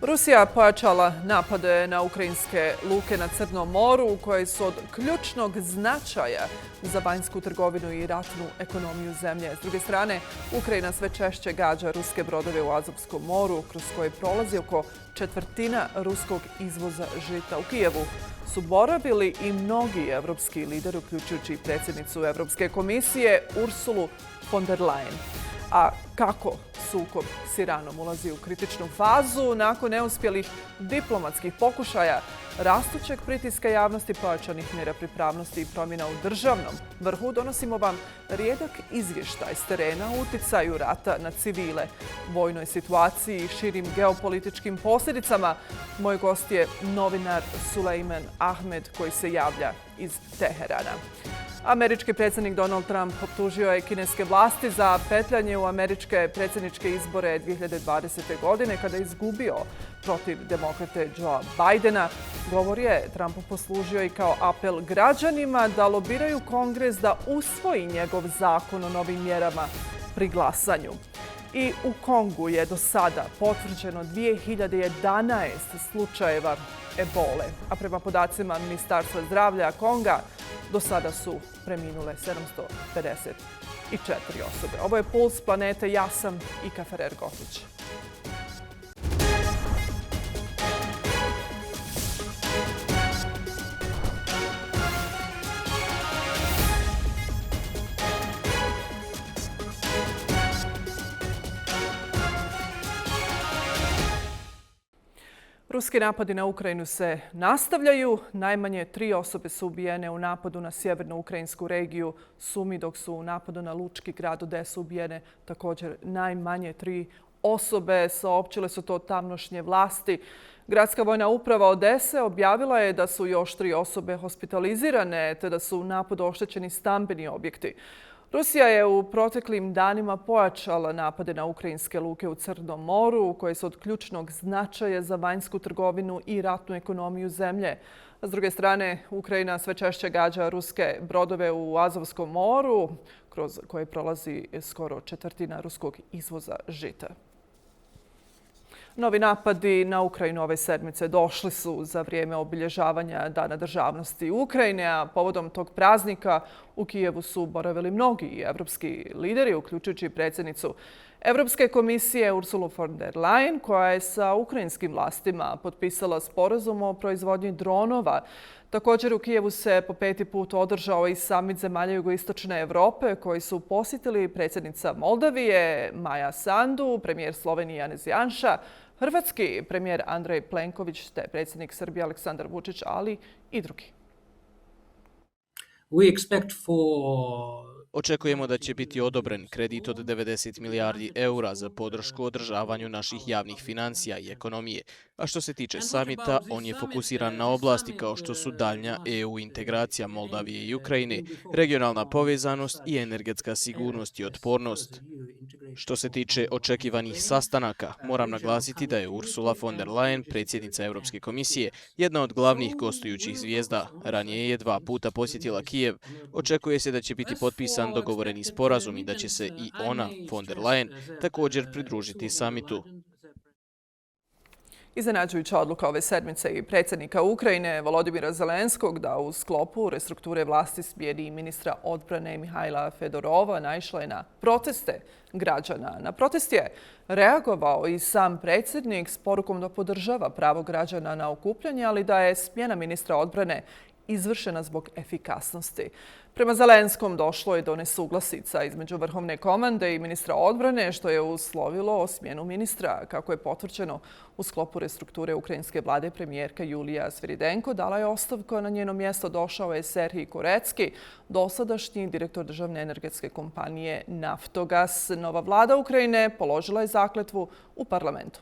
Rusija pojačala napade na ukrajinske luke na Crnom moru koje su od ključnog značaja za vanjsku trgovinu i ratnu ekonomiju zemlje. S druge strane, Ukrajina sve češće gađa ruske brodove u Azovskom moru kroz koje prolazi oko četvrtina ruskog izvoza žita. U Kijevu su boravili i mnogi evropski lideri, uključujući i predsjednicu Evropske komisije Ursulu von der Leyen. A kako sukob s Iranom ulazi u kritičnu fazu nakon neuspjelih diplomatskih pokušaja, rastućeg pritiska javnosti, pojačanih mjera pripravnosti i promjena u državnom vrhu, donosimo vam rijedak izvještaj s terena o uticaju rata na civile, vojnoj situaciji i širim geopolitičkim posljedicama. Moj gost je novinar Sulejman Ahmed koji se javlja iz Teherana. Američki predsjednik Donald Trump optužio je kineske vlasti za petljanje u američke predsjedničke izbore 2020. godine kada je izgubio protiv demokrate Joea Bidena. Govor je Trumpu poslužio i kao apel građanima da lobiraju Kongres da usvoji njegov zakon o novim mjerama pri glasanju. I u Kongu je do sada potvrđeno 2011 slučajeva ebole, a prema podacima Ministarstva zdravlja Konga do sada su preminule 754 osobe. Ovo je Puls Planete, ja sam Ika Ferer-Gotić. Ruski napadi na Ukrajinu se nastavljaju. Najmanje 3 osobe su ubijene u napadu na sjeverno-ukrajinsku regiju Sumi, dok su u napadu na lučki grad Odesu ubijene također najmanje 3 osobe. Saopćile su to tamošnje vlasti. Gradska vojna uprava Odese objavila je da su još 3 osobe hospitalizirane te da su u napadu oštećeni stambeni objekti. Rusija je u proteklim danima pojačala napade na ukrajinske luke u Crnom moru, koje su od ključnog značaja za vanjsku trgovinu i ratnu ekonomiju zemlje. S druge strane, Ukrajina sve češće gađa ruske brodove u Azovskom moru, kroz koje prolazi skoro četvrtina ruskog izvoza žita. Novi napadi na Ukrajinu ove sedmice došli su za vrijeme obilježavanja Dana državnosti Ukrajine, a povodom tog praznika u Kijevu su boravili mnogi evropski lideri, uključujući i predsjednicu Evropske komisije Ursulu von der Leyen, koja je sa ukrajinskim vlastima potpisala sporazum o proizvodnji dronova. Također u Kijevu se po 5. put održao i samit zemalja jugoistočne Europe koji su posjetili predsjednica Moldavije Maja Sandu, premijer Slovenije Janez Janša, hrvatski premijer Andrej Plenković te predsjednik Srbije Aleksandar Vučić, ali i drugi. Očekujemo da će biti odobren kredit od 90 milijardi eura za podršku održavanju naših javnih financija i ekonomije. A što se tiče samita, on je fokusiran na oblasti kao što su daljnja EU integracija Moldavije i Ukrajine, regionalna povezanost i energetska sigurnost i otpornost. Što se tiče očekivanih sastanaka, moram naglasiti da je Ursula von der Leyen, predsjednica Europske komisije, jedna od glavnih gostujućih zvijezda. Ranije je 2 puta posjetila Kijev. Očekuje se da će biti potpisan dogovoreni sporazum i da će se i ona, von der Leyen, također pridružiti samitu. Iznenađujuća odluka ove sedmice i predsjednika Ukrajine Volodimira Zelenskog da u sklopu restrukture vlasti smijeni ministra odbrane Mihajla Fedorova naišla je na proteste građana. Na protest je reagovao i sam predsjednik s porukom da podržava pravo građana na okupljanje, ali da je smjena ministra odbrane izvršena zbog efikasnosti. Prema Zelenskom došlo je do nesuglasica između vrhovne komande i ministra odbrane, što je uslovilo smjenu ministra. Kako je potvrđeno u sklopu restrukture ukrajinske vlade, premijerka Julija Sviridenko dala je ostavku, a na njeno mjesto došao je Serhij Korecki, dosadašnji direktor državne energetske kompanije Naftogas. Nova vlada Ukrajine položila je zakletvu u parlamentu.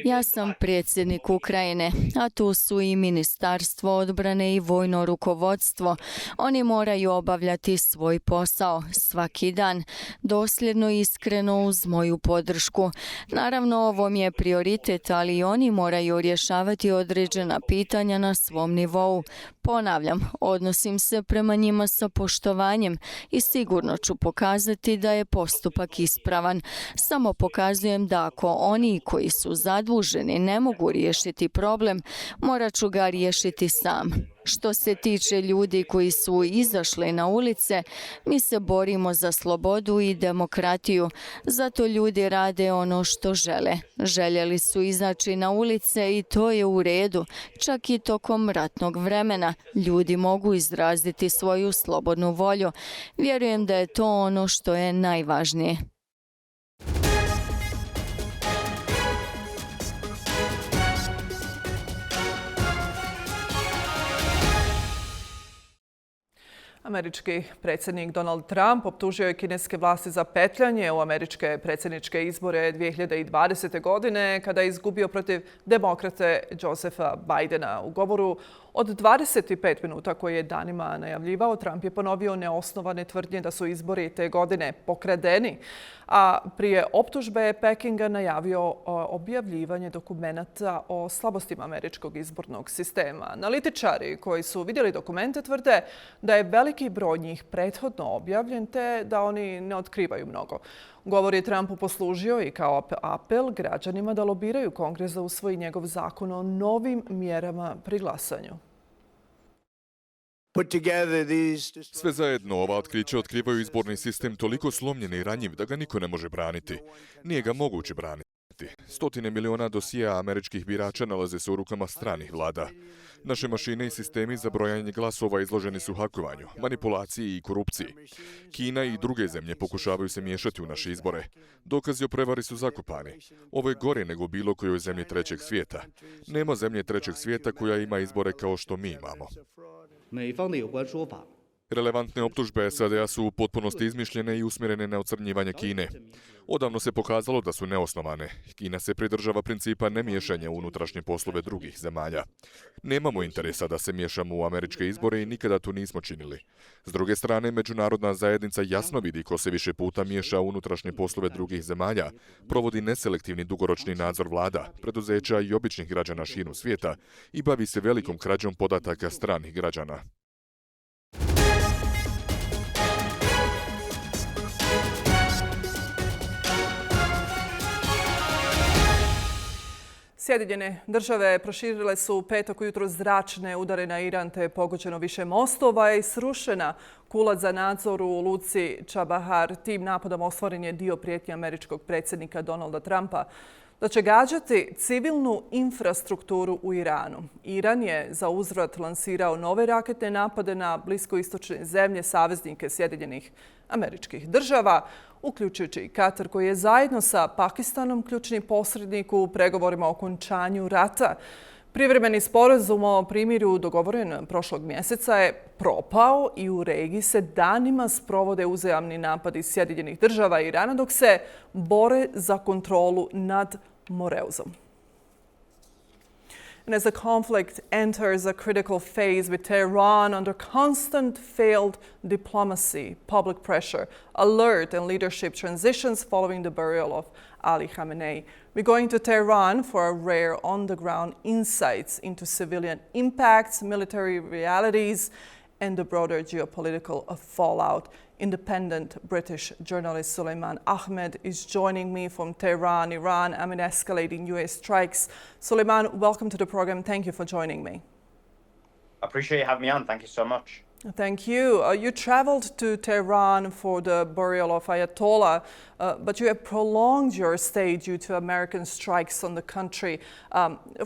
Ja sam predsjednik Ukrajine, a tu su i ministarstvo odbrane i vojno rukovodstvo. Oni moraju obavljati svoj posao svaki dan, dosljedno i iskreno uz moju podršku. Naravno, ovo mi je prioritet, ali i oni moraju rješavati određena pitanja na svom nivou. Ponavljam, odnosim se prema njima sa poštovanjem i sigurno ću pokazati da je postupak ispravan. Samo pokazujem da ako oni koji su zaduženi ne mogu riješiti problem, morat ću ga riješiti sam. Što se tiče ljudi koji su izašli na ulice, mi se borimo za slobodu i demokratiju. Zato ljudi rade ono što žele. Željeli su izaći na ulice i to je u redu. Čak i tokom ratnog vremena ljudi mogu izraziti svoju slobodnu volju. Vjerujem da je to ono što je najvažnije. Američki predsjednik Donald Trump optužio je kineske vlasti za petljanje u američke predsjedničke izbore 2020. godine kada je izgubio protiv demokrate Josepha Bidena. U govoru od 25 minuta koji je danima najavljivao, Trump je ponovio neosnovane tvrdnje da su izbori te godine pokradeni, a prije optužbe je Pekinga najavio objavljivanje dokumenata o slabostima američkog izbornog sistema. Analitičari koji su vidjeli dokumente tvrde da je veliki broj njih prethodno objavljen te da oni ne otkrivaju mnogo. Govor je Trumpu poslužio i kao apel građanima da lobiraju Kongres da usvoji njegov zakon o novim mjerama pri glasanju. Sve zajedno ova otkrića otkrivaju izborni sistem toliko slomljen i ranjiv da ga niko ne može braniti. Nije ga moguće braniti. Stotine miliona dosija američkih birača nalaze se u rukama stranih vlada. Naše mašine i sistemi za brojanje glasova izloženi su hakovanju, manipulaciji i korupciji. Kina i druge zemlje pokušavaju se miješati u naše izbore. Dokazi o prevari su zakopani. Ovo je gore nego bilo kojoj zemlji trećeg svijeta. Nema zemlje trećeg svijeta koja ima izbore kao što mi imamo. Relevantne optužbe SAD-a su u potpunosti izmišljene i usmjerene na ocrnjivanje Kine. Odavno se pokazalo da su neosnovane. Kina se pridržava principa nemiješanja u unutrašnje poslove drugih zemalja. Nemamo interesa da se miješamo u američke izbore i nikada to nismo činili. S druge strane, međunarodna zajednica jasno vidi ko se više puta miješa u unutrašnje poslove drugih zemalja, provodi neselektivni dugoročni nadzor vlada, preduzeća i običnih građana širom svijeta i bavi se velikom krađom podataka stranih građana. Sjedinjene države proširile su petak ujutro zračne udare na Iran te je pogođeno više mostova i srušena kula za nadzor u luci Čabahar. Tim napadom ostvaren je dio prijetnje američkog predsjednika Donalda Trumpa da će gađati civilnu infrastrukturu u Iranu. Iran je za uzvrat lansirao nove raketne napade na bliskoistočne zemlje saveznike Sjedinjenih Američkih Država, uključujući i Katar koji je zajedno sa Pakistanom ključni posrednik u pregovorima o okončanju rata. Privremeni sporazum o primirju dogovoren prošlog mjeseca je propao i u regiji se danima sprovode uzajamni napadi Sjedinjenih Država i Irana dok se bore za kontrolu nad Moreuzom. And as the conflict enters a critical phase with Tehran under constant failed diplomacy, public pressure, alert and leadership transitions following the burial of Ali Khamenei. We're going to Tehran for a rare on-the-ground insights into civilian impacts, military realities, and the broader geopolitical fallout. Independent British journalist Sulaiman Ahmed is joining me from Tehran, Iran, amid escalating US strikes. Sulaiman, welcome to the program. Thank you for joining me. I appreciate you having me on. Thank you so much. Thank you. You traveled to Tehran for the burial of Ayatollah, but you have prolonged your stay due to American strikes on the country.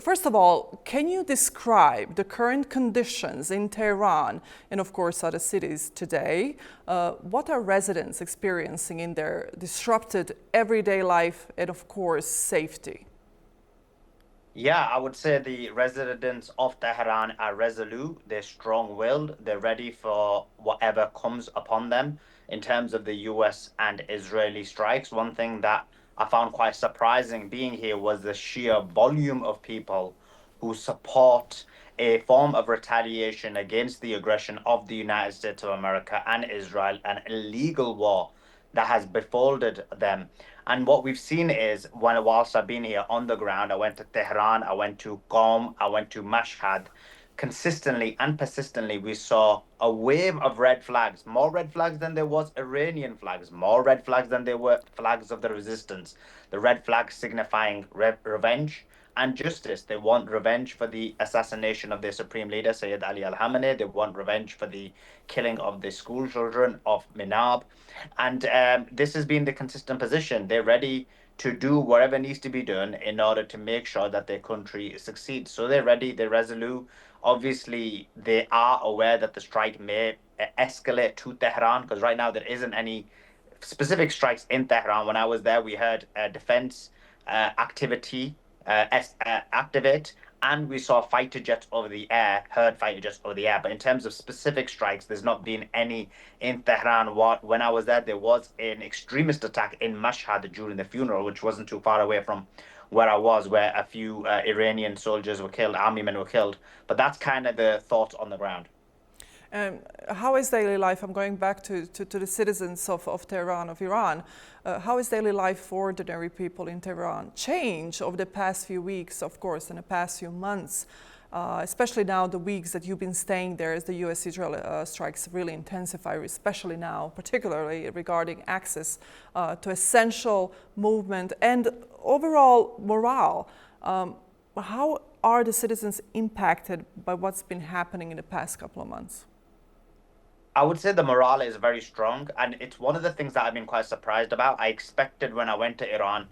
First of all, can you describe the current conditions in Tehran and, of course, other cities today? What are residents experiencing in their disrupted everyday life and, of course, safety? Yeah, I would say the residents of Tehran are resolute, they're strong-willed, they're ready for whatever comes upon them in terms of the US and Israeli strikes. One thing that I found quite surprising being here was the sheer volume of people who support a form of retaliation against the aggression of the United States of America and Israel, an illegal war that has befolded them. And what we've seen is, whilst I've been here on the ground, I went to Tehran, I went to Qom, I went to Mashhad. Consistently and persistently, we saw a wave of red flags, more red flags than there was Iranian flags, more red flags than there were flags of the resistance. The red flags signifying revenge and justice. They want revenge for the assassination of their supreme leader, Sayyid Ali al-Khamenei. They want revenge for the killing of the school children of Minab. And this has been the consistent position. They're ready to do whatever needs to be done in order to make sure that their country succeeds. So they're ready, they're resolute. Obviously, they are aware that the strike may escalate to Tehran, because right now there isn't any specific strikes in Tehran. When I was there, we heard defense activity activate, and we saw fighter jets over the air, heard fighter jets over the air. But in terms of specific strikes, there's not been any in Tehran. When I was there was an extremist attack in Mashhad during the funeral, which wasn't too far away from where I was, where a few Iranian soldiers were killed, army men were killed. But that's kind of the thought on the ground. How is daily life? I'm going back to the citizens of Tehran, of Iran. How is daily life for ordinary people in Tehran changed over the past few weeks, of course, and the past few months, especially now the weeks that you've been staying there as the U.S.-Israel strikes really intensify, especially now, particularly regarding access to essential movement and overall morale. How are the citizens impacted by what's been happening in the past couple of months? I would say the morale is very strong, and it's one of the things that I've been quite surprised about. I expected when I went to Iran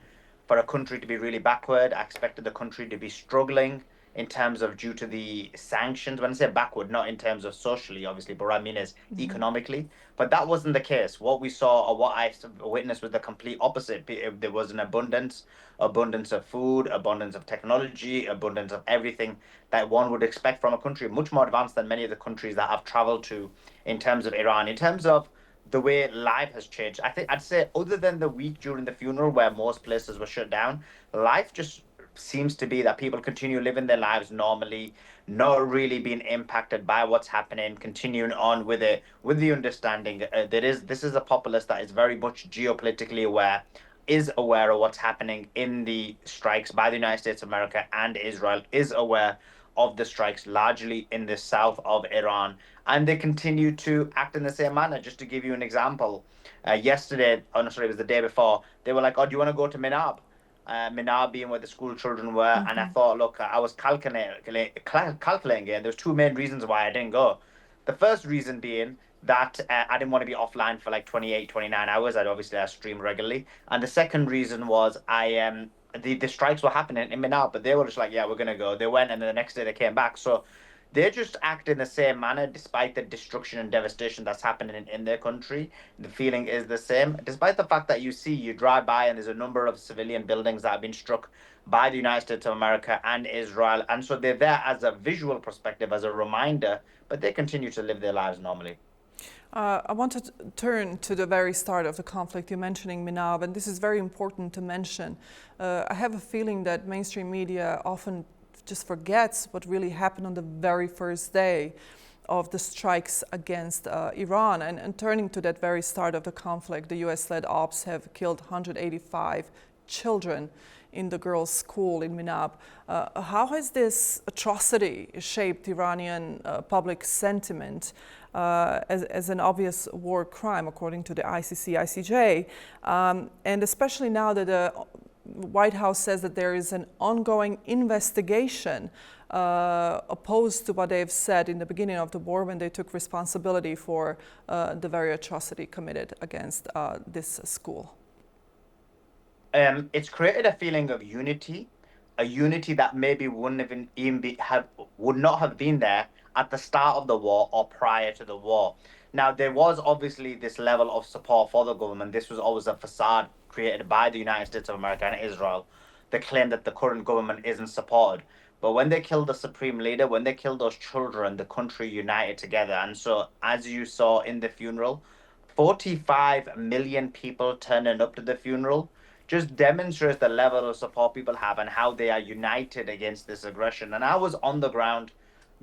for a country to be really backward. I expected the country to be struggling in terms of due to the sanctions. When I say backward, not in terms of socially, obviously, but what I mean is economically. But that wasn't the case. What we saw, or what I witnessed, was the complete opposite. There was an abundance of food, abundance of technology, abundance of everything that one would expect from a country much more advanced than many of the countries that I've traveled to in terms of Iran. In terms of the way life has changed, I think I'd say other than the week during the funeral where most places were shut down, life just seems to be that people continue living their lives normally, not really being impacted by what's happening, continuing on with it, with the understanding this is a populace that is very much geopolitically aware, is aware of what's happening in the strikes by the United States of America, and Israel is aware of the strikes largely in the south of Iran, and they continue to act in the same manner. Just to give you an example, yesterday, oh no, sorry, it was the day before, they were like, oh, do you want to go to Minab? Minab being where the school children were, and I thought, look, I was calculating it. There's two main reasons why I didn't go. The first reason being that I didn't want to be offline for like 28, 29 hours. I stream regularly. And the second reason was the strikes were happening in Minab, but they were just like, yeah, we're going to go. They went, and then the next day they came back. So they just act in the same manner despite the destruction and devastation that's happening in their country. The feeling is the same, despite the fact that you drive by and there's a number of civilian buildings that have been struck by the United States of America and Israel. And so they're there as a visual perspective, as a reminder, but they continue to live their lives normally. I want to turn to the very start of the conflict. You're mentioning Minab, and this is very important to mention. I have a feeling that mainstream media often just forgets what really happened on the very first day of the strikes against Iran. And turning to that very start of the conflict, the US-led ops have killed 185 children in the girls' school in Minab. How has this atrocity shaped Iranian public sentiment as an obvious war crime, according to the ICC, ICJ? And especially now that the White House says that there is an ongoing investigation opposed to what they've said in the beginning of the war when they took responsibility for the very atrocity committed against this school. It's created a feeling of unity, a unity that maybe would not have been there at the start of the war or prior to the war. Now, there was obviously this level of support for the government. This was always a facade created by the United States of America and Israel, the claim that the current government isn't supported. But when they killed the supreme leader, when they killed those children, the country united together. And so, as you saw in the funeral, 45 million people turning up to the funeral just demonstrates the level of support people have and how they are united against this aggression. And I was on the ground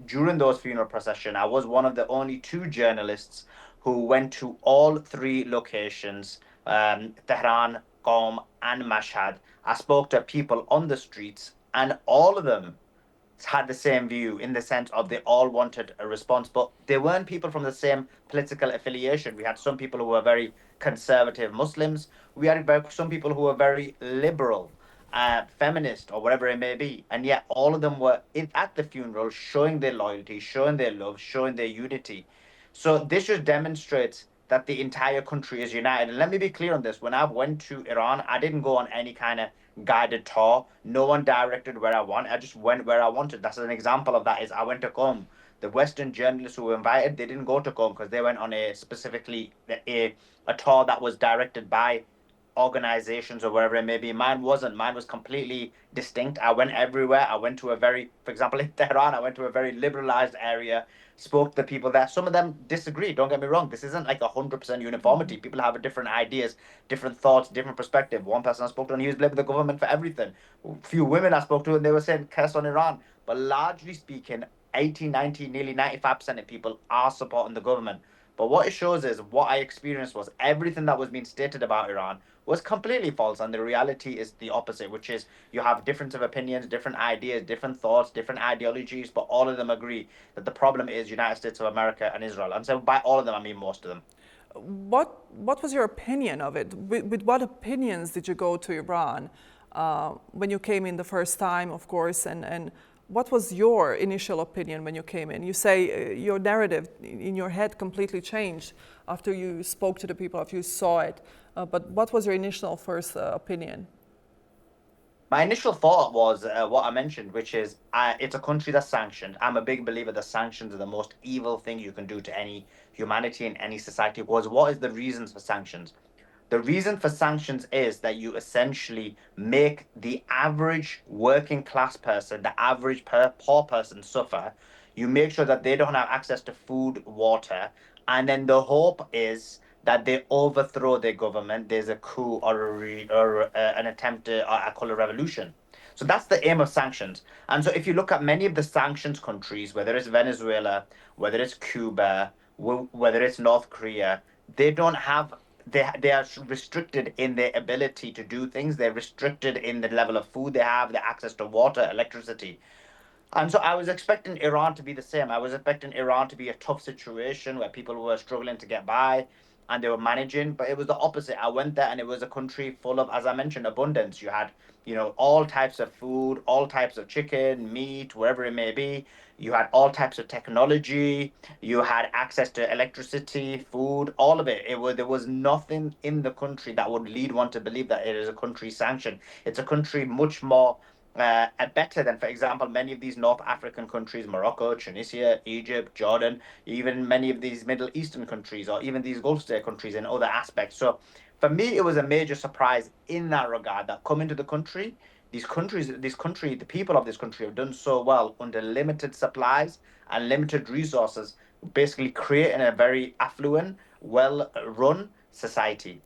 during those funeral procession. I was one of the only 2 journalists who went to all 3 locations, Tehran, Qom, and Mashhad. I spoke to people on the streets, and all of them had the same view in the sense of they all wanted a response, but they weren't people from the same political affiliation. We had some people who were very conservative Muslims. We had some people who were very liberal, feminist, or whatever it may be. And yet all of them were at the funeral, showing their loyalty, showing their love, showing their unity. So this just demonstrates that the entire country is united. And let me be clear on this. When I went to Iran, I didn't go on any kind of guided tour. No one directed where I went. I just went where I wanted. That's an example of that is I went to Qom. The Western journalists who were invited, they didn't go to Qom because they went on a tour that was directed by organizations or wherever it may be. Mine wasn't. Mine was completely distinct. I went everywhere. I went to for example, in Tehran, I went to a very liberalized area, spoke to the people there. Some of them disagree. Don't get me wrong. This isn't like 100% uniformity. People have different ideas, different thoughts, different perspective. One person I spoke to, and he was blaming the government for everything. A few women I spoke to, and they were saying curse on Iran. But largely speaking, 80, 90, nearly 95% of people are supporting the government. But what it shows is what I experienced was everything that was being stated about Iran was completely false. And the reality is the opposite, which is you have difference of opinions, different ideas, different thoughts, different ideologies, but all of them agree that the problem is United States of America and Israel. And so by all of them, I mean most of them. What was your opinion of it? With what opinions did you go to Iran when you came in the first time, of course, and what was your initial opinion when you came in? You say your narrative in your head completely changed after you spoke to the people, after you saw it. But what was your initial first opinion? My initial thought was what I mentioned, which is it's a country that's sanctioned. I'm a big believer that sanctions are the most evil thing you can do to any humanity in any society. Because what is the reasons for sanctions? The reason for sanctions is that you essentially make the average working class person, the average poor person suffer. You make sure that they don't have access to food, water, and then the hope is that they overthrow their government. There's a coup or an attempt to I call a revolution. So that's the aim of sanctions. And so if you look at many of the sanctions countries, whether it's Venezuela, whether it's Cuba, whether it's North Korea, they don't have they are restricted in their ability to do things. They're restricted in the level of food they have, the access to water, electricity. And so I was expecting Iran to be the same. I was expecting Iran to be a tough situation where people were struggling to get by and they were managing, but it was the opposite. I went there and it was a country full of, as I mentioned, abundance. You had, all types of food, all types of chicken, meat, wherever it may be. You had all types of technology. You had access to electricity, food, all of it. There was nothing in the country that would lead one to believe that it is a country sanctioned. It's a country much more better than, for example, many of these North African countries, Morocco, Tunisia, Egypt, Jordan, even many of these Middle Eastern countries, or even these Gulf state countries in other aspects. So for me, it was a major surprise in that regard that coming to the country, the people of this country have done so well under limited supplies and limited resources, basically creating a very affluent, well-run society.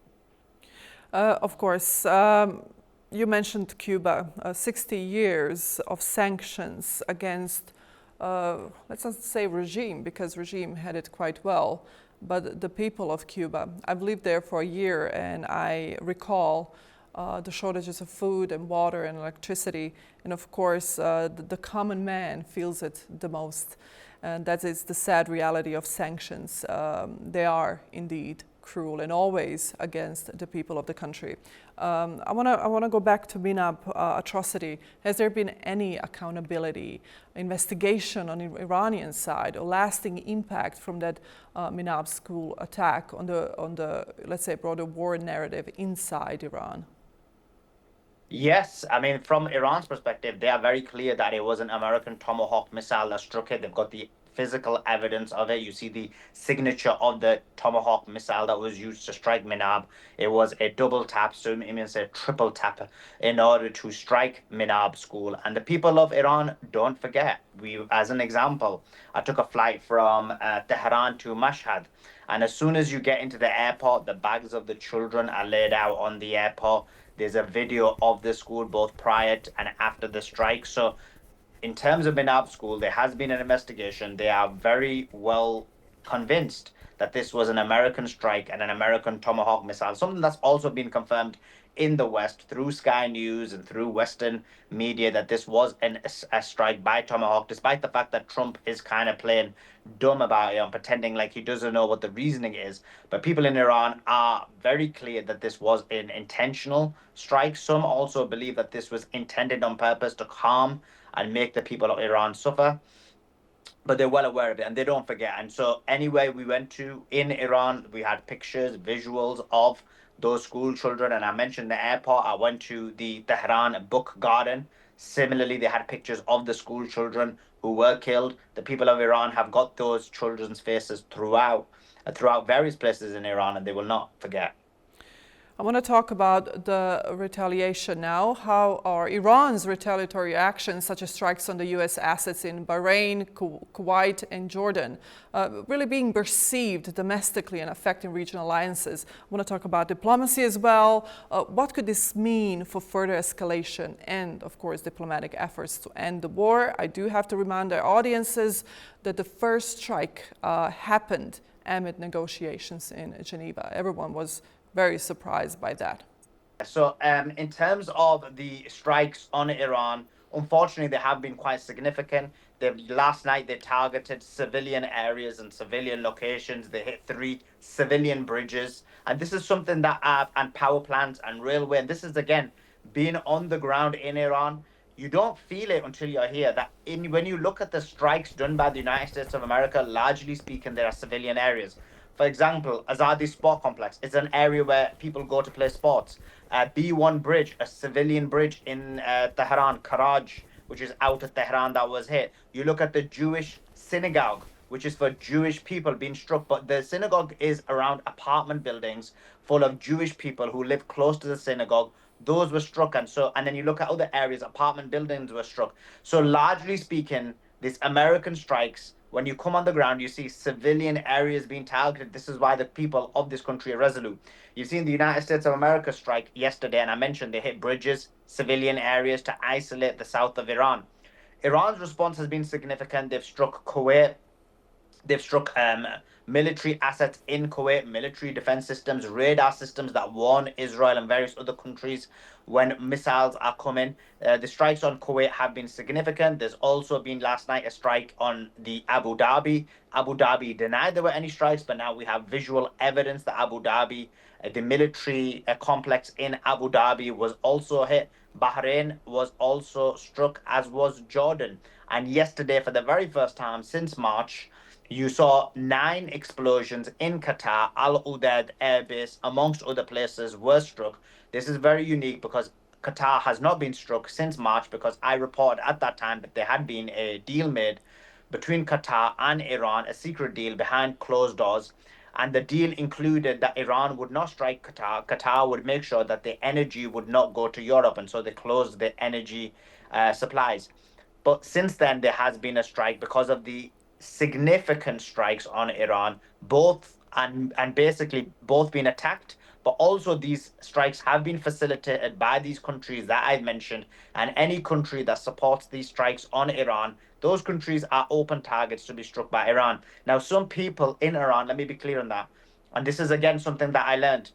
Of course. You mentioned Cuba, 60 years of sanctions against, let's not say regime, because regime had it quite well, but the people of Cuba. I've lived there for a year and I recall the shortages of food and water and electricity. And of course, the common man feels it the most. And that is the sad reality of sanctions. They are indeed cruel and always against the people of the country. I want to go back to Minab atrocity. Has there been any accountability, investigation on the Iranian side, or lasting impact from that Minab school attack on the let's say broader war narrative inside Iran? Yes, I mean, from Iran's perspective, they are very clear that it was an American Tomahawk missile that struck it. They've got the physical evidence of it. You see the signature of the Tomahawk missile that was used to strike Minab. It was a double tap, so it means a triple tap in order to strike Minab school. And the people of Iran, don't forget, as an example, I took a flight from Teheran to Mashhad. And as soon as you get into the airport, the bags of the children are laid out on the airport. There's a video of the school both prior and after the strike. So in terms of Minab school, there has been an investigation. They are very well convinced that this was an American strike and an American Tomahawk missile, something that's also been confirmed in the West through Sky News and through Western media, that this was a strike by Tomahawk, despite the fact that Trump is kind of playing dumb about it and pretending like he doesn't know what the reasoning is. But people in Iran are very clear that this was an intentional strike. Some also believe that this was intended on purpose to harm and make the people of Iran suffer. But they're well aware of it and they don't forget. And so anyway, we went to in Iran, we had pictures, visuals of those school children. And I mentioned the airport. I went to the Tehran book garden. Similarly, they had pictures of the school children who were killed. The people of Iran have got those children's faces throughout various places in Iran, and they will not forget. I want to talk about the retaliation now. How are Iran's retaliatory actions, such as strikes on the U.S. assets in Bahrain, Kuwait, and Jordan, really being perceived domestically and affecting regional alliances? I want to talk about diplomacy as well. What could this mean for further escalation and, of course, diplomatic efforts to end the war? I do have to remind our audiences that the first strike happened amid negotiations in Geneva. Everyone was very surprised by that. So in terms of the strikes on Iran, unfortunately, they have been quite significant. Last night, they targeted civilian areas and civilian locations. They hit 3 civilian bridges. And this is something that, and power plants and railway. And this is, again, being on the ground in Iran. You don't feel it until you're here. When you look at the strikes done by the United States of America, largely speaking, there are civilian areas. For example, Azadi Sport Complex is an area where people go to play sports. B1 Bridge, a civilian bridge in Teheran, Karaj, which is out of Tehran, that was hit. You look at the Jewish synagogue, which is for Jewish people being struck. But the synagogue is around apartment buildings full of Jewish people who live close to the synagogue. Those were struck. And then you look at other areas, apartment buildings were struck. So largely speaking, these American strikes, when you come on the ground, you see civilian areas being targeted. This is why the people of this country are resolute. You've seen the United States of America strike yesterday, and I mentioned they hit bridges, civilian areas to isolate the south of Iran. Iran's response has been significant. They've struck Kuwait. They've struck military assets in Kuwait, military defense systems, radar systems that warn Israel and various other countries when missiles are coming. The strikes on Kuwait have been significant. There's also been last night a strike on the Abu Dhabi. Abu Dhabi denied there were any strikes, but now we have visual evidence that Abu Dhabi, the military complex in Abu Dhabi was also hit. Bahrain was also struck, as was Jordan. And yesterday, for the very first time since March, you saw 9 explosions in Qatar. Al Udeid Air Base, amongst other places, were struck. This is very unique because Qatar has not been struck since March, because I reported at that time that there had been a deal made between Qatar and Iran, a secret deal behind closed doors. And the deal included that Iran would not strike Qatar. Qatar would make sure that the energy would not go to Europe. And so they closed the energy supplies. But since then, there has been a strike because of the significant strikes on Iran, both and basically both being attacked, but also these strikes have been facilitated by these countries that I've mentioned, and any country that supports these strikes on Iran, those countries are open targets to be struck by Iran. Now, some people in Iran, let me be clear on that, and this is again something that I learned,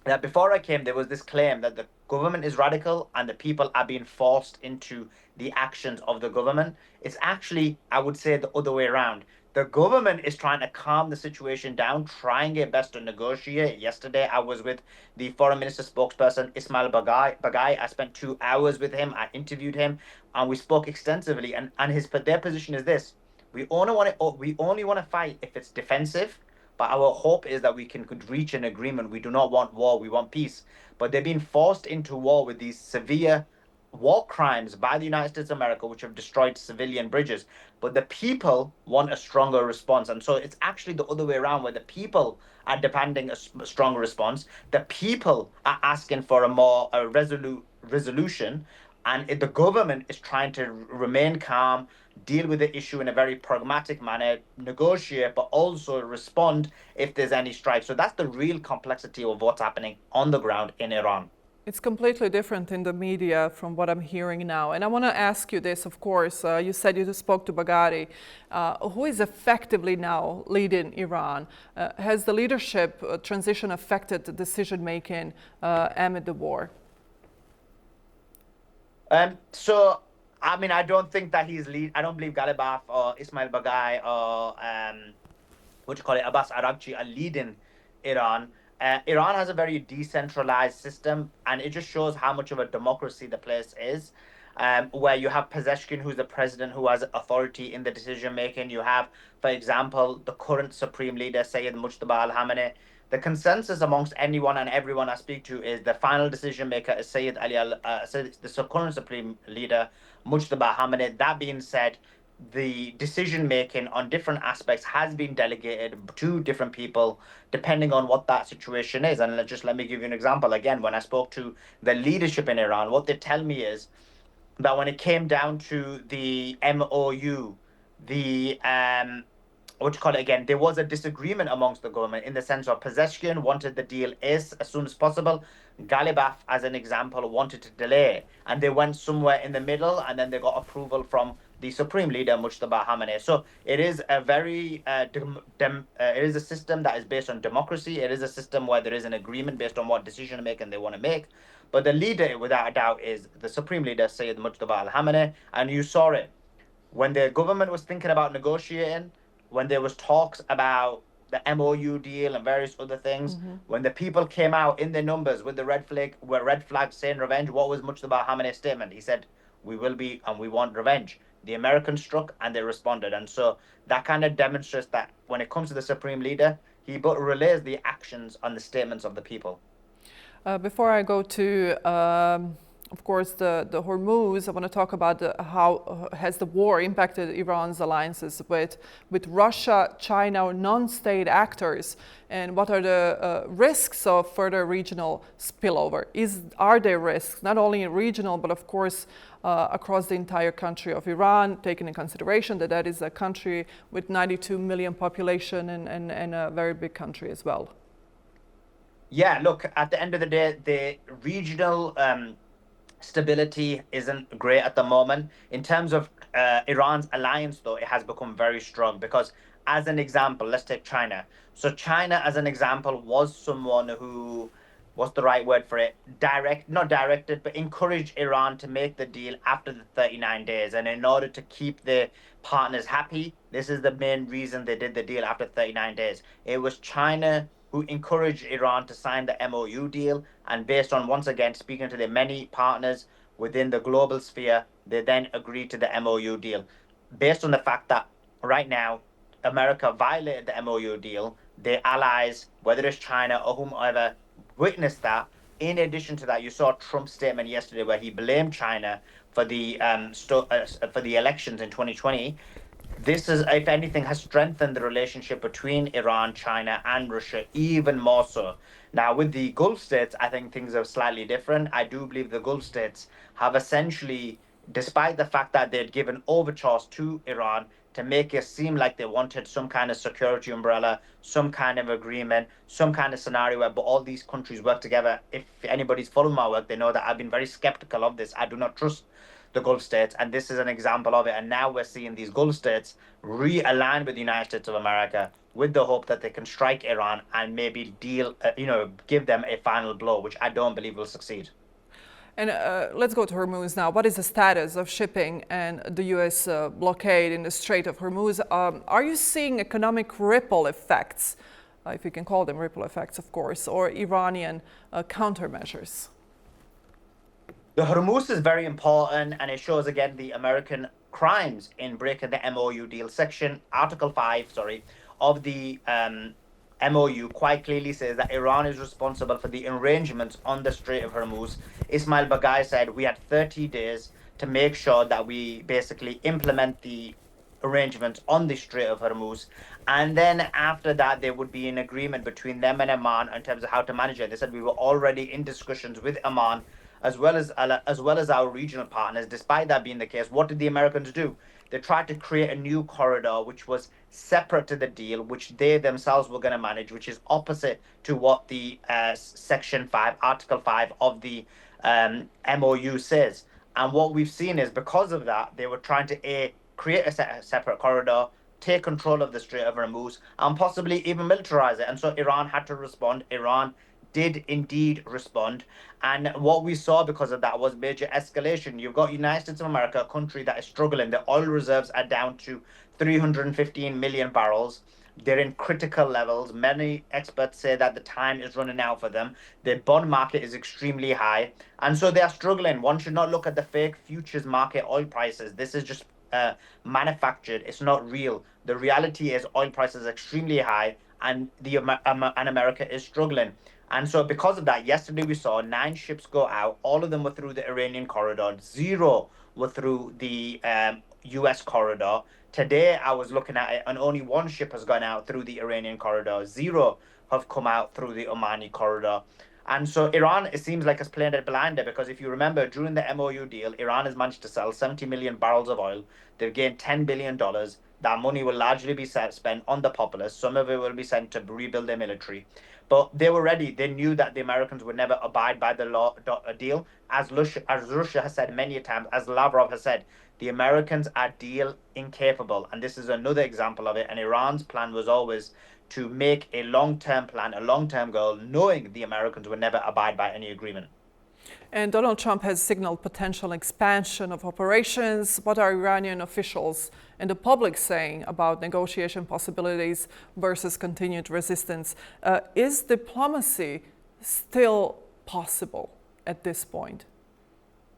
that before I came, there was this claim that the government is radical and the people are being forced into the actions of the government. It's actually, I would say, the other way around. The government is trying to calm the situation down, trying their best to negotiate. Yesterday, I was with the foreign minister spokesperson, Ismail Bagai. I spent 2 hours with him. I interviewed him, and we spoke extensively. And their position is this: we only want to fight if it's defensive. But our hope is that we could reach an agreement. We do not want war, we want peace. But they're being forced into war with these severe war crimes by the United States of America, which have destroyed civilian bridges. But the people want a stronger response. And so it's actually the other way around, where the people are demanding a stronger response. The people are asking for a resolute resolution. And the government is trying to remain calm, deal with the issue in a very pragmatic manner, negotiate, but also respond if there's any strikes. So that's the real complexity of what's happening on the ground in Iran. It's completely different in the media from what I'm hearing now. And I want to ask you this, of course. You said you spoke to Bagheri, who is effectively now leading Iran. Has the leadership transition affected the decision-making amid the war? So, I mean, I don't think that he's lead. I don't believe Ghalibaf or Ismail Bagheri or Abbas Araghchi are leading Iran. Iran has a very decentralized system, and it just shows how much of a democracy the place is, where you have Pezeshkian, who's the president, who has authority in the decision making. You have, for example, the current supreme leader, Sayyid Mujtaba al-Khamenei. The consensus amongst anyone and everyone I speak to is the final decision maker is Sayyid the current supreme leader, Mujtaba Khamenei. That being said, the decision making on different aspects has been delegated to different people depending on what that situation is. And let me give you an example. Again, when I spoke to the leadership in Iran, what they tell me is that when it came down to the MOU, there was a disagreement amongst the government in the sense of Pezeshkian wanted the deal as soon as possible. Ghalibaf, as an example, wanted to delay, and they went somewhere in the middle, and then they got approval from the supreme leader, Mujtaba Khamenei. So it is a very, it is a system that is based on democracy. It is a system where there is an agreement based on what decision making they want to make. But the leader, without a doubt, is the supreme leader, Sayyid Mujtaba al-Khamenei, and you saw it when the government was thinking about negotiating. When there was talks about the MOU deal and various other things, when the people came out in their numbers with the red flag saying revenge, what was Mujtaba Khamenei's statement? He said, "We will be and we want revenge." The Americans struck and they responded, and so that kind of demonstrates that when it comes to the supreme leader, he but relays the actions on the statements of the people. Before I go to of course, the Hormuz, I want to talk about how has the war impacted Iran's alliances with Russia, China, or non-state actors, and what are the risks of further regional spillover? Are there risks, not only regional, but of course across the entire country of Iran, taking in consideration that that is a country with 92 million population and a very big country as well? Yeah, look, at the end of the day, the regional stability isn't great at the moment. In terms of Iran's alliance, though, it has become very strong because, as an example, let's take China. So China, as an example, was someone who, what's the right word for it? Not directed, but encouraged Iran to make the deal after the 39 days. And in order to keep the partners happy, this is the main reason they did the deal after 39 days. It was China who encouraged Iran to sign the MOU deal. And based on, once again, speaking to the many partners within the global sphere, they then agreed to the MOU deal. Based on the fact that right now, America violated the MOU deal, their allies, whether it's China or whomever, witnessed that. In addition to that, you saw Trump's statement yesterday where he blamed China for the elections in 2020. This is, if anything, has strengthened the relationship between Iran, China, and Russia even more so. Now, with the Gulf states, I think things are slightly different. I do believe the Gulf states have essentially, despite the fact that they'd given overtures to Iran to make it seem like they wanted some kind of security umbrella, some kind of agreement, some kind of scenario where all these countries work together. If anybody's followed my work, they know that I've been very skeptical of this. I do not trust the Gulf states, and this is an example of it. And now we're seeing these Gulf states realign with the United States of America with the hope that they can strike Iran and maybe give them a final blow, which I don't believe will succeed. And let's go to Hormuz now. What is the status of shipping and the U.S. blockade in the Strait of Hormuz? Are you seeing economic ripple effects, if you can call them ripple effects, of course, or Iranian countermeasures? The Hormuz is very important, and it shows again the American crimes in breaking the MOU deal. Article 5, of the MOU quite clearly says that Iran is responsible for the arrangements on the Strait of Hormuz. Ismail Baghai said we had 30 days to make sure that we basically implement the arrangements on the Strait of Hormuz. And then after that, there would be an agreement between them and Oman in terms of how to manage it. They said we were already in discussions with Oman as well as our regional partners. Despite that being the case, what did the Americans do? They tried to create a new corridor which was separate to the deal, which they themselves were going to manage, which is opposite to what the Section 5, Article 5 of the MOU says. And what we've seen is because of that, they were trying to create a separate corridor, take control of the Strait of Hormuz, and possibly even militarize it. And so Iran had to respond. Iran did indeed respond. And what we saw because of that was major escalation. You've got United States of America, a country that is struggling. The oil reserves are down to 315 million barrels. They're in critical levels. Many experts say that the time is running out for them. Their bond market is extremely high. And so they are struggling. One should not look at the fake futures market oil prices. This is just manufactured. It's not real. The reality is oil prices are extremely high and America is struggling. And so because of that, yesterday we saw 9 ships go out. All of them were through the Iranian corridor. 0 were through the US corridor. Today I was looking at it and only 1 ship has gone out through the Iranian corridor. 0 have come out through the Omani corridor. And so Iran, it seems like, has played it blinder because if you remember, during the MOU deal, Iran has managed to sell 70 million barrels of oil. They've gained $10 billion. That money will largely be spent on the populace. Some of it will be sent to rebuild their military. But they were ready. They knew that the Americans would never abide by the deal. As Russia has said many times, as Lavrov has said, the Americans are deal incapable. And this is another example of it. And Iran's plan was always to make a long-term plan, a long-term goal, knowing the Americans would never abide by any agreement. And Donald Trump has signaled potential expansion of operations. What are Iranian officials and the public saying about negotiation possibilities versus continued resistance? Is diplomacy still possible at this point?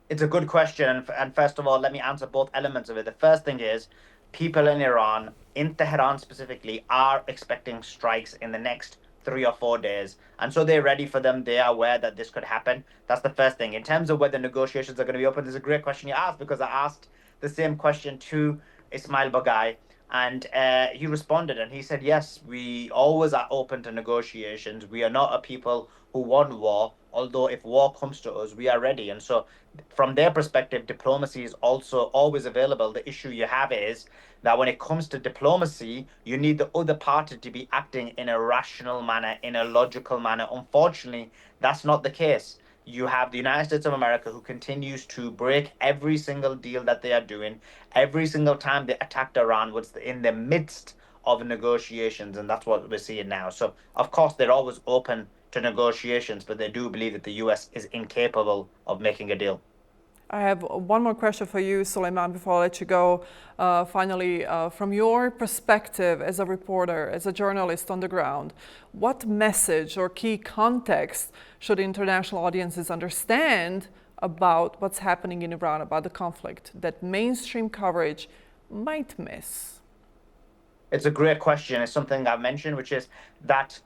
It's a good question. And first of all, let me answer both elements of it. The first thing is people in Iran, in Tehran specifically, are expecting strikes in the next 3 or 4 days. And so they're ready for them. They are aware that this could happen. That's the first thing. In terms of whether negotiations are going to be open, there's a great question you asked because I asked the same question to Ismail Baghai and he responded and he said, yes, we always are open to negotiations. We are not a people who want war, although if war comes to us, we are ready. And so from their perspective, diplomacy is also always available. The issue you have is that when it comes to diplomacy, you need the other party to be acting in a rational manner, in a logical manner. Unfortunately, that's not the case. You have the United States of America who continues to break every single deal that they are doing. Every single time they attacked Iran was in the midst of negotiations, and that's what we're seeing now. So, of course, they're always open to negotiations, but they do believe that the US is incapable of making a deal. I have one more question for you, Sulejman, before I let you go. Finally, from your perspective as a reporter, as a journalist on the ground, what message or key context should international audiences understand about what's happening in Iran, about the conflict, that mainstream coverage might miss? It's a great question. It's something I've mentioned, which is that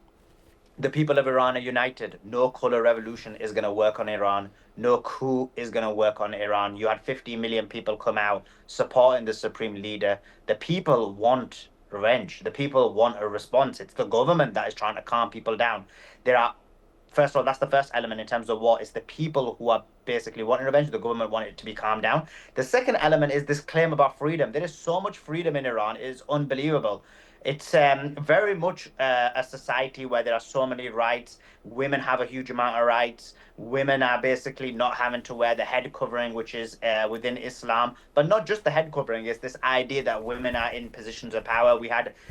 the people of Iran are united. No color revolution is going to work on Iran. No coup is going to work on Iran. You had 50 million people come out supporting the supreme leader. The people want revenge. The people want a response. It's the government that is trying to calm people down. First of all, that's the first element in terms of war. It's the people who are basically wanting revenge. The government want it to be calmed down. The second element is this claim about freedom. There is so much freedom in Iran. It is unbelievable. It's very much a society where there are so many rights. Women have a huge amount of rights. Women are basically not having to wear the head covering, which is within Islam. But not just the head covering. It's this idea that women are in positions of power.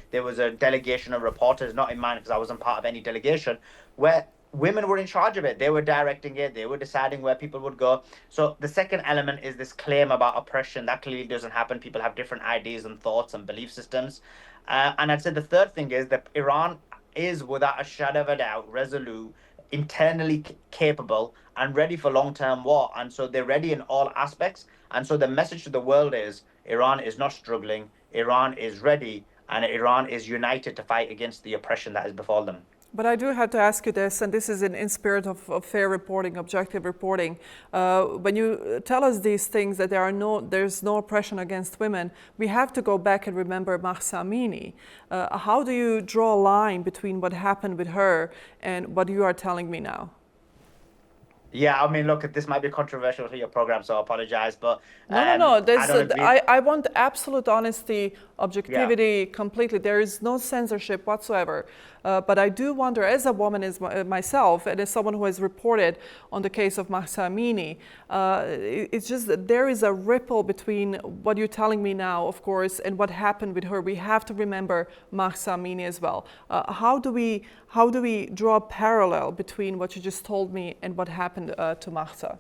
There was a delegation of reporters, not in mine because I wasn't part of any delegation, where women were in charge of it. They were directing it. They were deciding where people would go. So the second element is this claim about oppression. That clearly doesn't happen. People have different ideas and thoughts and belief systems. And I'd say the third thing is that Iran is, without a shadow of a doubt, resolute, internally capable, and ready for long-term war. And so they're ready in all aspects. And so the message to the world is Iran is not struggling. Iran is ready. and Iran is united to fight against the oppression that has befallen them. But I do have to ask you this, and this is in spirit of fair reporting, objective reporting. When you tell us these things, that there's no oppression against women, we have to go back and remember Mahsa Amini. How do you draw a line between what happened with her and what you are telling me now? Yeah, I mean, look, this might be controversial to your program, so I apologize, but No. I don't agree. I want absolute honesty, objectivity, completely. There is no censorship whatsoever. But I do wonder, as a woman, as myself, and as someone who has reported on the case of Mahsa Amini, it's just that there is a ripple between what you're telling me now, of course, and what happened with her. We have to remember Mahsa Amini as well. How do we draw a parallel between what you just told me and what happened to Mahsa?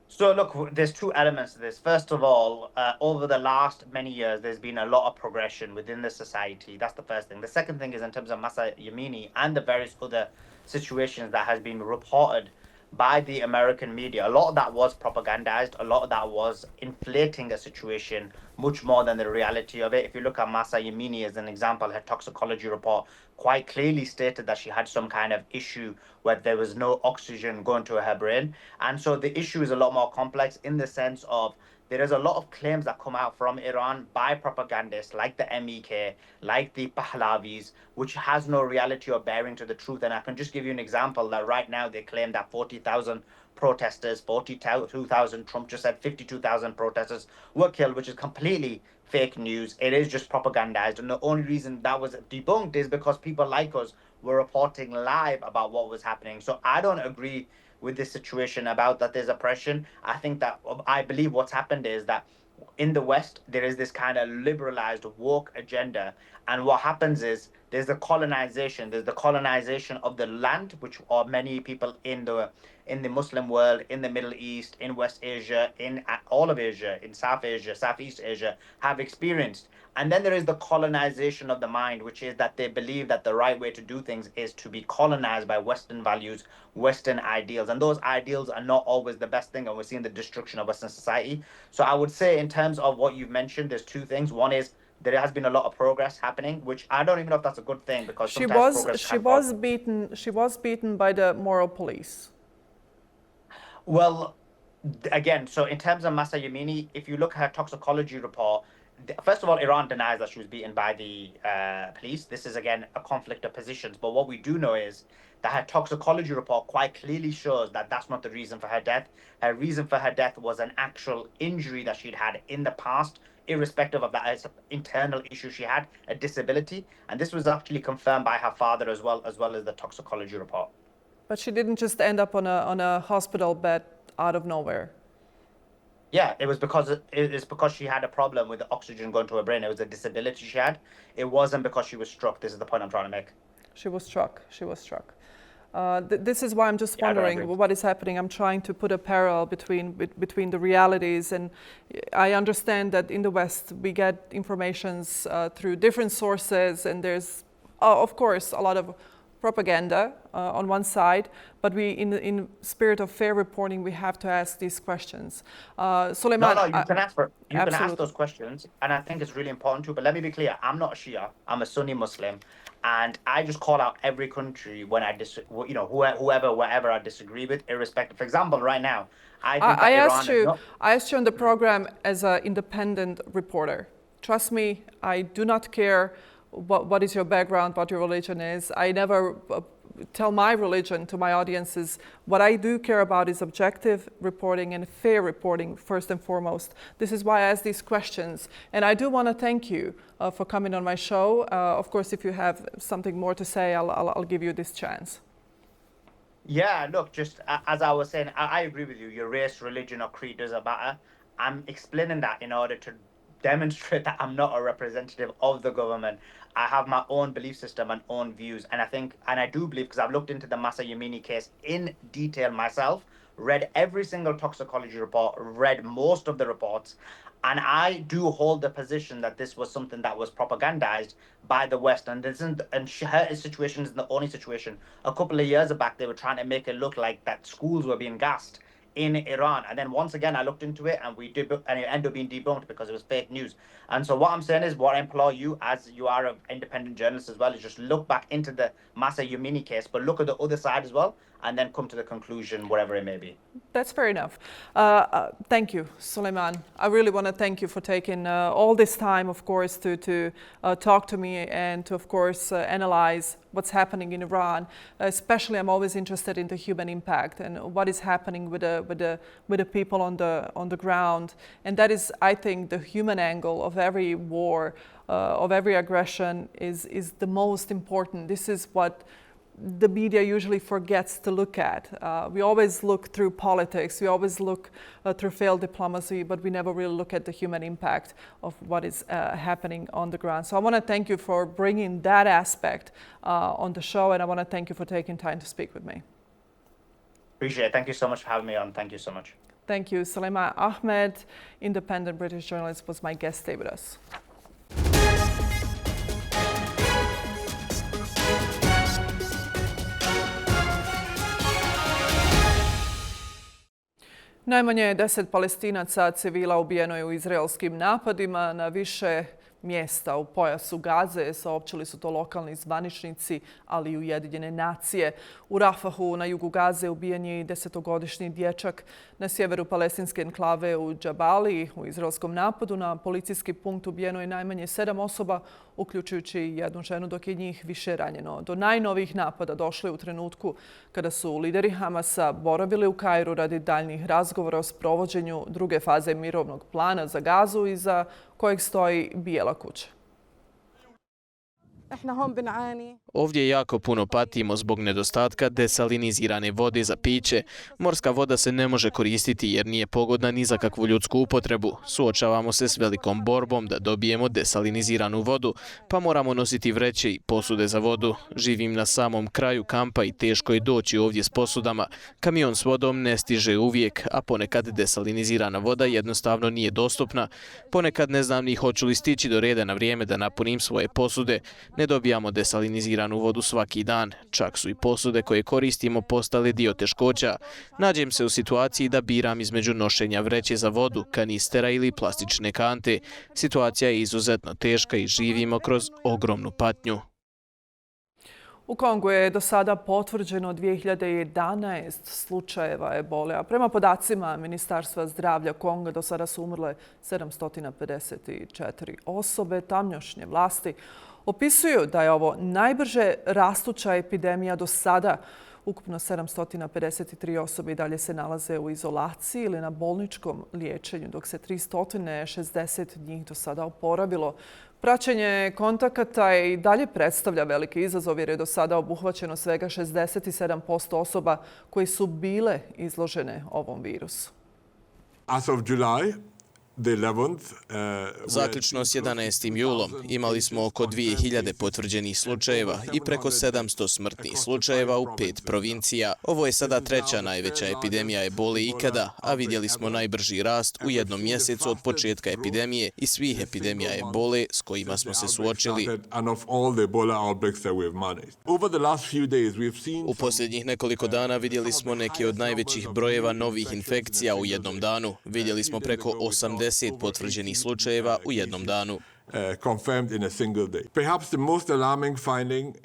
So look, there's two elements to this. First of all, over the last many years, there's been a lot of progression within the society. That's the first thing. The second thing is in terms of Mahsa Amini and the various other situations that has been reported by the American media. A lot of that was propagandized. A lot of that was inflating a situation much more than the reality of it. If you look at Mahsa Amini as an example, her toxicology report quite clearly stated that she had some kind of issue where there was no oxygen going to her brain. And so the issue is a lot more complex in the sense of there is a lot of claims that come out from Iran by propagandists like the MEK, like the Pahlavis, which has no reality or bearing to the truth. And I can just give you an example that right now they claim that 40,000 protesters, 42,000, Trump just said 52,000 protesters were killed, which is completely fake news. It is just propagandized. And the only reason that was debunked is because people like us were reporting live about what was happening. So I don't agree with this situation about that there's oppression. I believe what's happened is that in the West, there is this kind of liberalized woke agenda. And what happens is there's the colonization of the land, which are many people in the Muslim world, in the Middle East, in West Asia, in all of Asia, in South Asia, Southeast Asia, have experienced. And then there is the colonization of the mind, which is that they believe that the right way to do things is to be colonized by Western values, Western ideals. And those ideals are not always the best thing. And we're seeing the destruction of Western society. So I would say in terms of what you've mentioned, there's two things. One is there has been a lot of progress happening, which I don't even know if that's a good thing because she was beaten by the moral police. Well, again, so in terms of Mahsa Amini, if you look at her toxicology report, first of all, Iran denies that she was beaten by the police. This is, again, a conflict of positions. But what we do know is that her toxicology report quite clearly shows that that's not the reason for her death. Her reason for her death was an actual injury that she'd had in the past, irrespective of that internal issue she had, a disability. And this was actually confirmed by her father as well as the toxicology report. But she didn't just end up on a hospital bed out of nowhere. Yeah, it was because she had a problem with the oxygen going to her brain. It was a disability she had. It wasn't because she was struck. This is the point I'm trying to make. She was struck. This is why I'm just wondering what is happening. I'm trying to put a parallel between the realities, and I understand that in the West we get informations through different sources, and there's of course a lot of propaganda on one side, but we, in spirit of fair reporting, we have to ask these questions. Sulejman, No, you can ask those questions, and I think it's really important too. But let me be clear: I'm not a Shia. I'm a Sunni Muslim, and I just call out every country when I whoever I disagree with, irrespective. For example, right now, I asked you on the program as an independent reporter. Trust me, I do not care what is your background, what your religion is. I never tell my religion to my audiences. What I do care about is objective reporting and fair reporting, first and foremost. This is why I ask these questions. And I do want to thank you for coming on my show. Of course, if you have something more to say, I'll give you this chance. Yeah, look, just as I was saying, I agree with you. Your race, religion, or creed doesn't matter. I'm explaining that in order to demonstrate that I'm not a representative of the government. I have my own belief system and own views. And I do believe, because I've looked into the Mahsa Amini case in detail myself, read every single toxicology report, read most of the reports, and I do hold the position that this was something that was propagandized by the West. And her situation isn't the only situation. A couple of years back, they were trying to make it look like that schools were being gassed in Iran. And then once again, I looked into it and and it ended up being debunked because it was fake news. And so what I'm saying is, what I implore you, as you are an independent journalist as well, is just look back into the Masa Yamini case, but look at the other side as well, and then come to the conclusion, whatever it may be. That's fair enough. Thank you, Sulejman. I really want to thank you for taking all this time, of course, to talk to me and to, of course, analyze what's happening in Iran. Especially, I'm always interested in the human impact and what is happening with the people on the ground. And that is, I think, the human angle of every war, of every aggression is the most important. This is what the media usually forgets to look at. We always look through politics, we always look through failed diplomacy, but we never really look at the human impact of what is happening on the ground. So I want to thank you for bringing that aspect on the show, and I want to thank you for taking time to speak with me. Appreciate it. Thank you so much for having me on. Thank you so much. Thank you. Sulaimana Ahmed, independent British journalist, was my guest. Stay with us. Najmanje 10 Palestinaca civila ubijeno je u izraelskim napadima na više mjesta u pojasu Gaze, saopćili su to lokalni zvaničnici, ali i Ujedinjene nacije. U Rafahu na jugu Gaze ubijen je i 10-godišnji dječak. Na sjeveru palestinske enklave u Džabali u izraelskom napadu na policijski punkt ubijeno je najmanje 7 osoba, uključujući jednu ženu, dok je njih više ranjeno. Do najnovijih napada došlo je u trenutku kada su lideri Hamasa boravili u Kairu radi daljnjih razgovora o sprovođenju druge faze mirovnog plana za Gazu iza kojeg stoji Bijela kuća. Ovdje jako puno patimo zbog nedostatka desalinizirane vode za piće. Morska voda se ne može koristiti jer nije pogodna ni za kakvu ljudsku upotrebu. Suočavamo se s velikom borbom da dobijemo desaliniziranu vodu, pa moramo nositi vreće i posude za vodu. Živim na samom kraju kampa i teško je doći ovdje s posudama. Kamion s vodom ne stiže uvijek, a ponekad desalinizirana voda jednostavno nije dostupna. Ponekad ne znam ni hoću li stići do reda na vrijeme da napunim svoje posude. Ne dobijamo desaliniziranu vodu svaki dan. Čak su i posude koje koristimo postale dio teškoća. Nađem se u situaciji da biram između nošenja vreće za vodu, kanistera ili plastične kante. Situacija je izuzetno teška i živimo kroz ogromnu patnju. U Kongu je do sada potvrđeno 2011 slučajeva ebole, a prema podacima Ministarstva zdravlja Konga do sada su umrle 754 osobe. Tamnjošnje vlasti opisuju da je ovo najbrže rastuća epidemija do sada. Ukupno 753 osobe i dalje se nalaze u izolaciji ili na bolničkom liječenju, dok se 360 njih do sada oporavilo. Praćenje kontakata i dalje predstavlja veliki izazov jer je do sada obuhvaćeno svega 67% osoba koji su bile izložene ovom virusu. As of July, Zaključno s 11. julom imali smo oko 2000 potvrđenih slučajeva i preko 700 smrtnih slučajeva u 5 provincija. Ovo je sada treća najveća epidemija ebole ikada, a vidjeli smo najbrži rast u jednom mjesecu od početka epidemije i svih epidemija ebole s kojima smo se suočili. U posljednjih nekoliko dana vidjeli smo neke od najvećih brojeva novih infekcija u jednom danu. Vidjeli smo preko 80 potvrđenih slučajeva u jednom danu.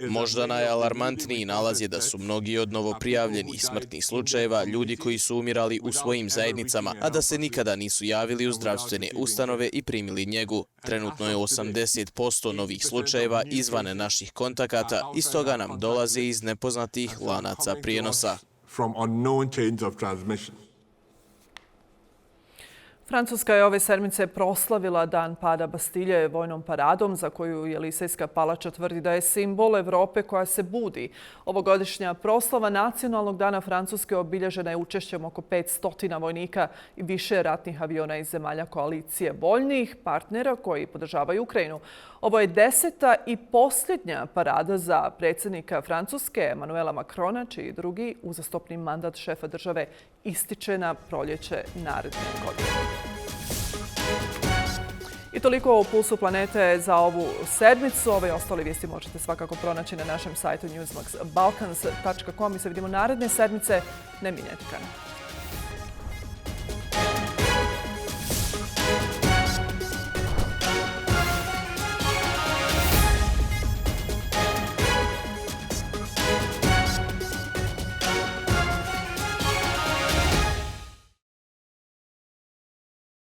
Možda najalarmantniji nalaz je da su mnogi od novoprijavljenih smrtnih slučajeva ljudi koji su umirali u svojim zajednicama, a da se nikada nisu javili u zdravstvene ustanove i primili njegu. Trenutno je 80% novih slučajeva izvan naših kontakata i stoga nam dolaze iz nepoznatih lanaca prijenosa. Francuska je ove sedmice proslavila dan pada Bastilje vojnom paradom za koju Jelisejska palača tvrdi da je simbol Evrope koja se budi. Ovogodišnja proslava Nacionalnog dana Francuske obilježena je učešćem oko 500 vojnika i više ratnih aviona iz zemalja koalicije voljnih partnera koji podržavaju Ukrajinu. Ovo je 10. i posljednja parada za predsjednika Francuske Emmanuela Macrona, čiji drugi uzastopni mandat šefa države ističe na proljeće naredne godine. I toliko u Pulsu planete za ovu sedmicu. Ove i ostale vijesti možete svakako pronaći na našem sajtu newsmaxbalkans.com i se vidimo naredne sedmice. Ne mijenjajte kanal.